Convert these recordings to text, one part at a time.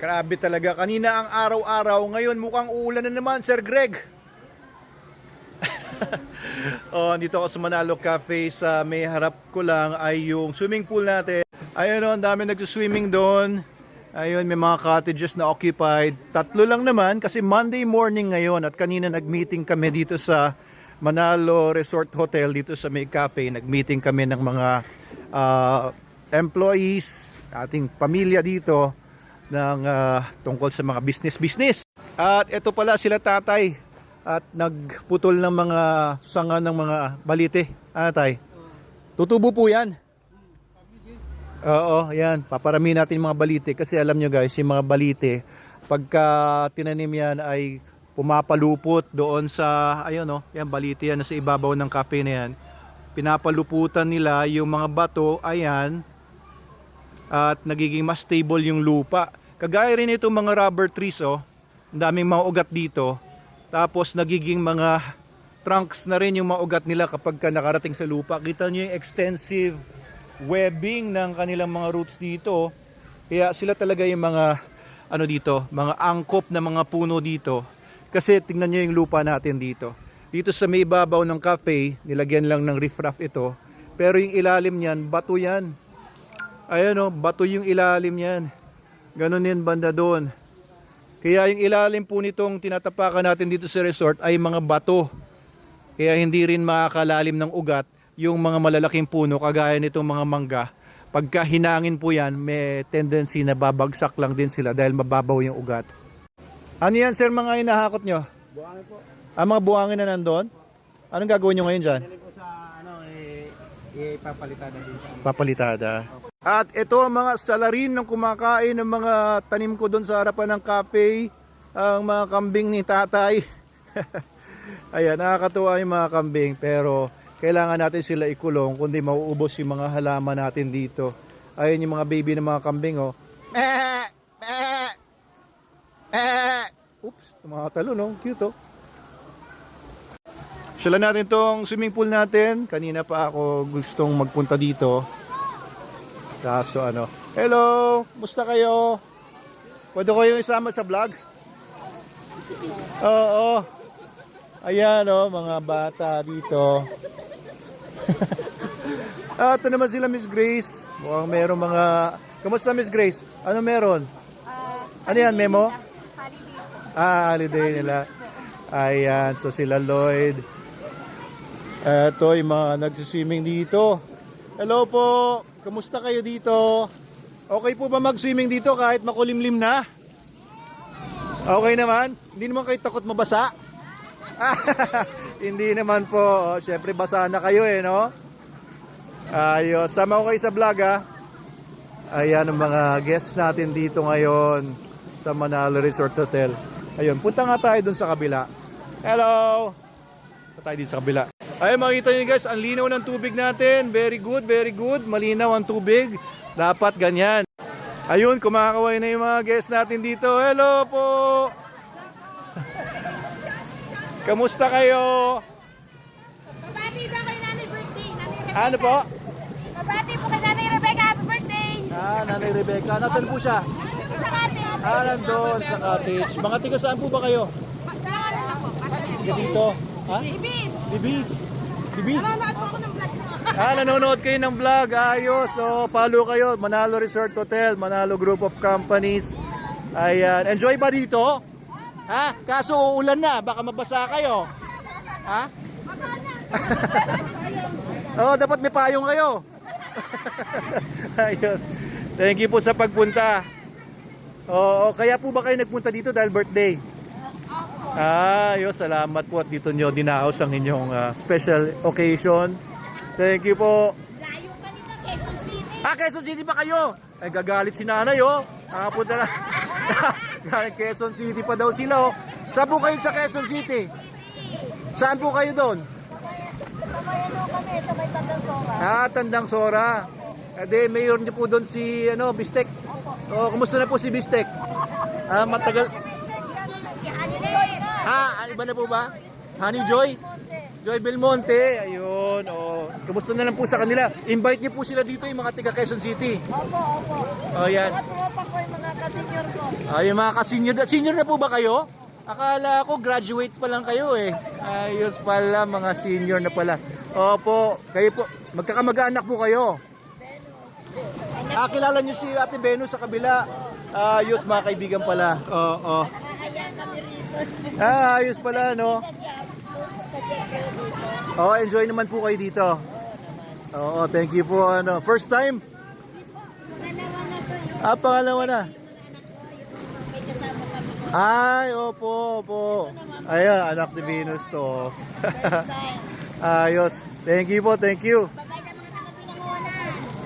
Grabe talaga. Kanina ang araw-araw, ngayon mukhang uulan na naman, Sir Greg. Oh, dito ako sa Manalo Cafe. Sa may harap ko lang ay yung swimming pool natin. Ayun, ang dami nagsuswimming doon. Ayun, may mga cottages na occupied. 3 lang naman kasi Monday morning ngayon at kanina nag-meeting kami dito sa Manalo Resort Hotel dito sa may cafe. Nag-meeting kami ng mga employees, ating pamilya dito ng tungkol sa mga business. At ito pala sila tatay at nagputol ng mga sanga ng mga balite. Tay? Tutubo po yan. Oo, yan. Paparami natin yung mga balite kasi alam nyo guys, yung mga balite, pagka tinanim yan ay pumapalupot doon sa, ayun o, yan balite yan sa ibabaw ng cafe na yan. Pinapaluputan nila yung mga bato, ayan, at nagiging mas stable yung lupa. Kagaya rin itong mga rubber trees, oh. Ang daming mga ugat dito. Tapos nagiging mga trunks na rin yung mga ugat nila kapag nakarating sa lupa. Kita nyo yung extensive webbing ng kanilang mga roots dito. Kaya sila talaga yung mga ano dito, mga angkop na mga puno dito. Kasi tingnan nyo yung lupa natin dito. Dito sa may ibabaw ng cafe, nilagyan lang ng riffraff ito. Pero yung ilalim niyan, bato yan. Ayan o, bato yung ilalim yan. Ganon yan banda doon. Kaya yung ilalim po nitong tinatapakan natin dito sa resort ay mga bato. Kaya hindi rin makakalalim ng ugat yung mga malalaking puno kagaya nitong mga mangga. Pagka hinangin po yan, may tendency na babagsak lang din sila dahil mababaw yung ugat. Ano yan sir mga hinahakot nyo? Buhangin po. Mga buhangin na nandun? Anong gagawin nyo ngayon dyan? Dili po sa ipapalitada din sa Papalitada. At ito ang mga salarin ng kumakain ng mga tanim ko doon sa harapan ng cafe. Ang mga kambing ni tatay. Ayan, nakakatuwa yung mga kambing. Pero kailangan natin sila ikulong kundi mauubos yung mga halaman natin dito. Ayan yung mga baby ng mga kambing. Oh. Oops, tumakatalo no? Cute oh. Sila natin tong swimming pool natin. Kanina pa ako gustong magpunta dito. Kaso ano. Hello! Musta kayo? Pwede kayo isama sa vlog? Oo. Ayan oh, mga bata dito. Ito naman sila Miss Grace. Mukhang meron mga... Kamusta Miss Grace? Ano meron? Ano yan, memo? Holiday nila. Ayan, so sila Lloyd. Ito yung mga nagsiswimming dito. Hello po, kamusta kayo dito? Okay po ba mag-swimming dito kahit makulimlim na? Okay naman? Hindi naman kayo takot mabasa? Hindi naman po. Siyempre basa na kayo eh, no? Ayos, sama ko kayo sa vlog ha. Ayan ang mga guests natin dito ngayon sa Manalo Resort Hotel. Ayun, punta nga tayo dun sa kabila. Hello! Punta tayo dito sa kabila. Ay, makita nyo guys, ang linaw ng tubig natin. Very good, very good. Malinaw ang tubig. Dapat ganyan. Ayun, kumakaway na yung mga guests natin dito. Hello po! Kamusta kayo? Mabati daw kay Nanay birthday. Nanay Rebecca. Ano po? Mabati po kay Nanay Rebecca. Happy birthday. Nanay Rebecca. Nasaan po siya? Nandito sa cottage. Nandun sa cottage. Mga tiga saan po ba kayo? Saan ako? Tiga dito. Ha? Ibis. Libis. Libis? Nanonood po ako ng vlog mo. Nanonood kayo ng vlog. Ayos. So, follow kayo. Manalo Resort Hotel. Manalo Group of Companies. Ayan. Enjoy ba dito? Ha? Kaso uulan na. Baka mabasa kayo. Ha? Oo, dapat may payong kayo. Ayos. Thank you po sa pagpunta. Oo, kaya po ba kayo nagpunta dito dahil birthday? Ayos, salamat po at dito nyo dinaos ang inyong special occasion. Thank you po. Layo pa nito, Quezon City. Quezon City ba kayo? Ay, gagalit si nanay, oh. Nakapunta na. Quezon City pa daw sila, oh. Saan po kayo sa Quezon City? Saan po kayo doon? Kami sa may Tandang Sora. Tandang Sora. Ede, mayor niyo po doon si, Bistek. Oh, kumusta na po si Bistek? Matagal. Iba na po ba? Honey Joy? Joy Belmonte. Ayun, oh. Kumusta na lang po sa kanila? Invite niyo po sila dito, yung mga taga Quezon City. Opo. Oh, yan. Mga tropa ko, yung mga kasenyor ko. Ay, mga ka-senior. Senior na po ba kayo? Akala ko graduate pa lang kayo eh. Ayos pala, mga senior na pala. Opo, kayo po. Magkakamag-anak po kayo. Kilala niyo si Ate Beno sa kabila. Ayos, mga kaibigan pala. Oo. Ayos pala, no? Enjoy naman po kayo dito. Oo, thank you po. First time? Pangalawa na. Ay, opo. Ayan, anak ni Venus to. Ayos. Thank you po, thank you.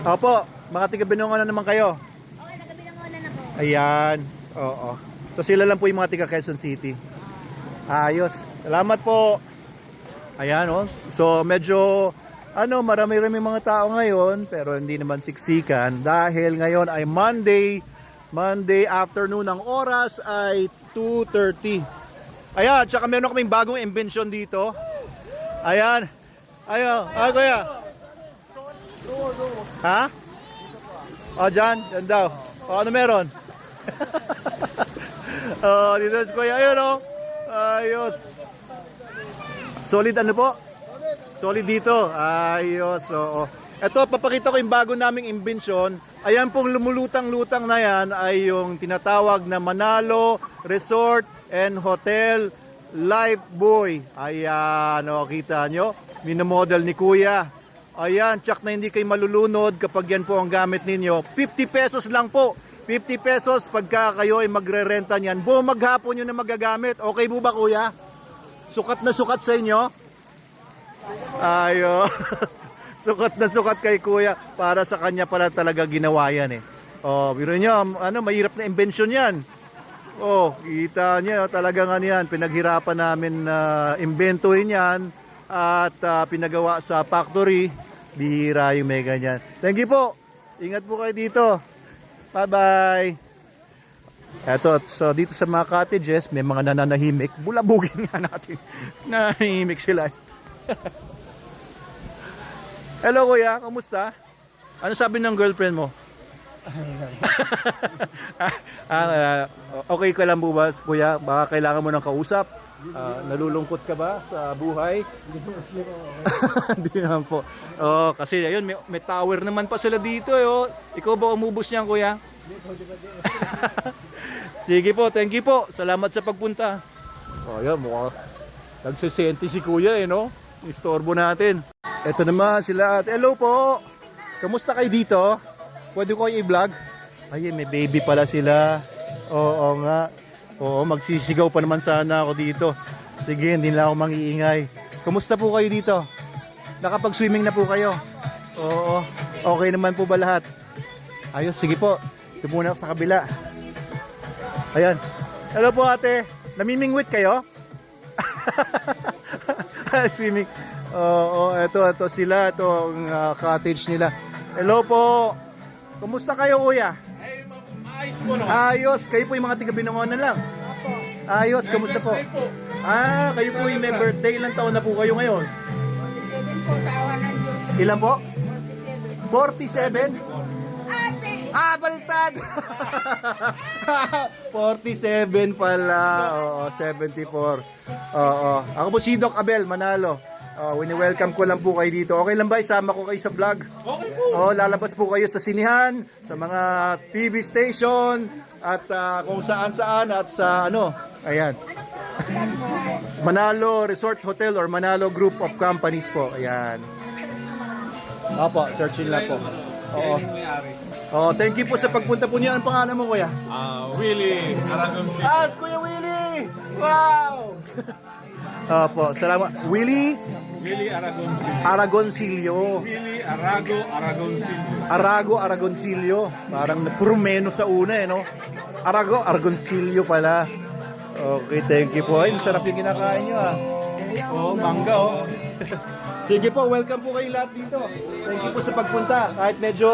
Opo, mga taga-Binangonan naman kayo. Okay, taga-Binangonan ako. Ayan, oo. So sila lang po yung mga taga Quezon City. Ayos. Salamat po. Ayan, oh. So medyo marami-rami mga tao ngayon pero hindi naman siksikan dahil ngayon ay Monday afternoon, ang oras ay 2:30. Ayan, tsaka meron kaming bagong invention dito. Ayan. Ay, kuya. Ha? Dyan daw. Ano meron? Dito si kuya. Ayun, ayos. Solid ano po? Solid dito. Ayos, oo. Ito, papakita ko yung bago naming invention. Ayan pong lumulutang-lutang na yan ay yung tinatawag na Manalo Resort and Hotel Lifebuoy. Ayan, kita nyo? Minomodel ni Kuya. Ayan, tsak na hindi kayo malulunod kapag yan po ang gamit ninyo. 50 pesos lang po. 50 pesos pagka kayo ay magre-renta niyan. Buong maghapon nyo na magagamit. Okay po ba, Kuya? Sukat na sukat sa inyo? Ayo. Sukat na sukat kay Kuya. Para sa kanya pala talaga ginawa yan eh. Biro nyo, mahirap na invention yan. Kita nyo, talagang yan. Pinaghirapan namin imbentuhin yan. At pinagawa sa factory. Bihira yung may ganyan. Thank you po. Ingat po kayo dito. Bye-bye. Eto, so dito sa mga cottages, may mga nananahimik. Bulabugin nga natin. Nananahimik sila. Hello kuya, kamusta? Ano sabi ng girlfriend mo? Okay ka lang po ba, kuya? Baka kailangan mo ng kausap? Nalulungkot ka ba sa buhay? Hindi naman po. Kasi ayun, may tower naman pa sila dito. Ikaw ba umubos niyan, kuya? Sige po, thank you po. Salamat sa pagpunta. Ayun, mukhang nagsisenti si kuya no? Istorbo natin. Ito naman sila. Hello po. Kamusta kayo dito? Pwede ko kayo i-vlog? Ay, may baby pala sila. Oo nga. Oo, magsisigaw pa naman sana ako dito. Sige, hindi na ako mangiingay. Kamusta po kayo dito? Nakapag-swimming na po kayo? Oo. Okay naman po ba lahat? Ayos, sige po. Ito muna ako sa kabila. Ayan. Hello po ate. Namimingwit kayo? Swimming. Ito sila. Ito ang cottage nila. Hello po. Kumusta kayo kuya? Ayos. Kayo po yung mga taga-Binangonan lang? Ayos. Kamusta po? Kayo po yung may birthday. Ilang taon na po kayo ngayon? 47 po, sa awa ng Diyos. Ilan po? 47. 47? Baliktad! 47 pala. Oo, 74. Oo. Ako po si Doc Abel Manalo. Wini-welcome ko lang po kayo dito. Okay lang ba isama ko kayo sa vlog? Okay po. Lalabas po kayo sa sinihan, sa mga TV station, at kung saan-saan at sa ayan. Manalo Resort Hotel or Manalo Group of Companies po. Ayan. Opo, searching lang po. Oo. Thank you po sa pagpunta po niyo. Anong pangalan mo, kuya? Willie Aragon. Kuya Willie! Wow! Opo, salamat. Willie Aragoncillo. Willie Aragoncillo. Aragoncillo. Parang prumeno sa una no? Aragoncillo pala. Okay, thank you po. Ay, masarap yung kinakain nyo mangga Sige po, welcome po kayo lahat dito. Thank you po sa pagpunta. Kahit medyo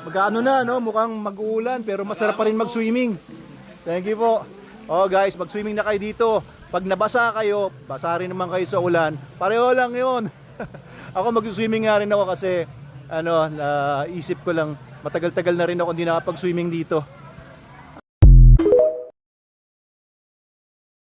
magkano na, mukhang mag-uulan, pero masarap pa rin mag-swimming. Thank you po. Guys, mag-swimming na kayo dito. Pag nabasa kayo, basa rin naman kayo sa ulan. Pareho lang yun. Ako mag-swimming nga rin ako kasi, naisip ko lang, matagal-tagal na rin ako hindi nakapag-swimming dito.